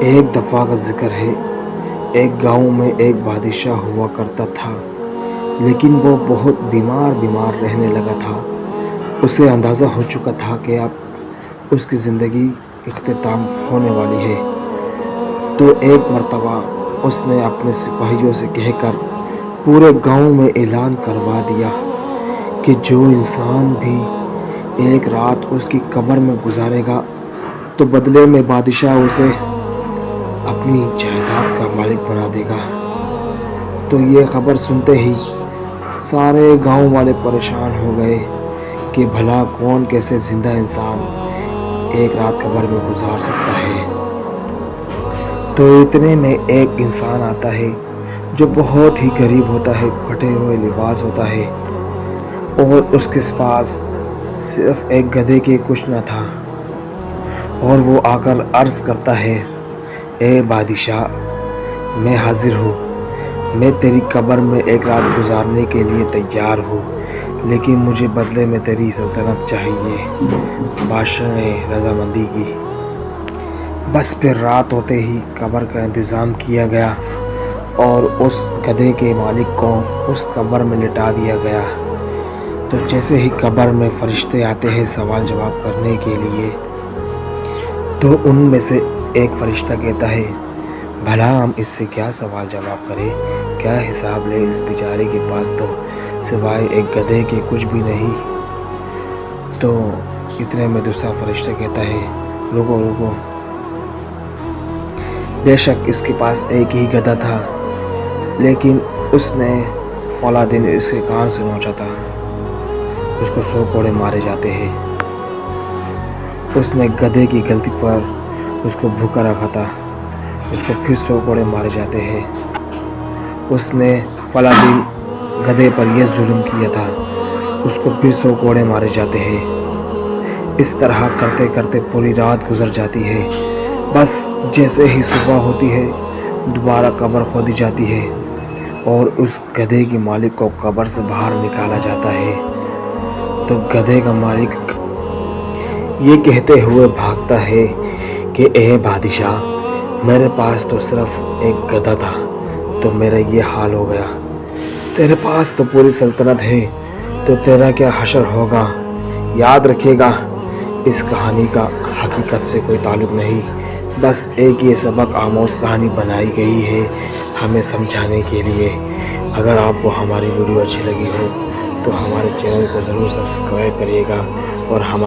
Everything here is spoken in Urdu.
ایک دفعہ کا ذکر ہے، ایک گاؤں میں ایک بادشاہ ہوا کرتا تھا، لیکن وہ بہت بیمار رہنے لگا تھا۔ اسے اندازہ ہو چکا تھا کہ اب اس کی زندگی اختتام ہونے والی ہے۔ تو ایک مرتبہ اس نے اپنے سپاہیوں سے کہہ کر پورے گاؤں میں اعلان کروا دیا کہ جو انسان بھی ایک رات اس کی قبر میں گزارے گا تو بدلے میں بادشاہ اسے اپنی جائیداد کا مالک بنا دے گا۔ تو یہ خبر سنتے ہی سارے گاؤں والے پریشان ہو گئے کہ بھلا کون کیسے زندہ انسان ایک رات قبر میں گزار سکتا ہے۔ تو اتنے میں ایک انسان آتا ہے جو بہت ہی غریب ہوتا ہے، پھٹے ہوئے لباس ہوتا ہے، اور اس کے پاس صرف ایک گدھے کے کچھ نہ تھا، اور وہ آ کر عرض کرتا ہے، اے بادشاہ، میں حاضر ہوں، میں تیری قبر میں ایک رات گزارنے کے لیے تیار ہوں، لیکن مجھے بدلے میں تیری سلطنت چاہیے۔ بادشاہ نے رضامندی کی۔ بس پھر رات ہوتے ہی قبر کا انتظام کیا گیا اور اس گدھے کے مالک کو اس قبر میں لٹا دیا گیا۔ تو جیسے ہی قبر میں فرشتے آتے ہیں سوال جواب کرنے کے لیے، تو ان میں سے ایک فرشتہ کہتا ہے، بھلا ہم اس سے کیا سوال جواب کریں، کیا حساب لیں، اس بیچارے کے پاس تو سوائے ایک گدھے کے کچھ بھی نہیں۔ تو اتنے میں دوسرا فرشتہ کہتا ہے، رکو، بے شک اس کے پاس ایک ہی گدھا تھا، لیکن اس نے فلاں دن اس کے کان سے نوچا تھا، اس کو 100 کوڑے مارے جاتے ہیں۔ اس نے گدھے کی غلطی پر اس کو بھوکا رکھا تھا، اس کو پھر 100 کوڑے مارے جاتے ہیں۔ اس نے فلاں دن گدھے پر یہ ظلم کیا تھا، اس کو پھر 100 کوڑے مارے جاتے ہیں۔ اس طرح کرتے کرتے پوری رات گزر جاتی ہے۔ بس جیسے ہی صبح ہوتی ہے دوبارہ قبر کھودی جاتی ہے اور اس گدھے کے مالک کو قبر سے باہر نکالا جاتا ہے۔ تو گدھے کا مالک یہ کہتے ہوئے بھاگتا ہے کہ اے بادشاہ، میرے پاس تو صرف ایک گدھا تھا تو میرا یہ حال ہو گیا، تیرے پاس تو پوری سلطنت ہے، تو تیرا کیا حشر ہوگا۔ یاد رکھیے گا، اس کہانی کا حقیقت سے کوئی تعلق نہیں، بس ایک یہ سبق آموز کہانی بنائی گئی ہے ہمیں سمجھانے کے لیے۔ اگر آپ کو ہماری ویڈیو اچھی لگی ہو تو ہمارے چینل کو ضرور سبسکرائب کریے گا اور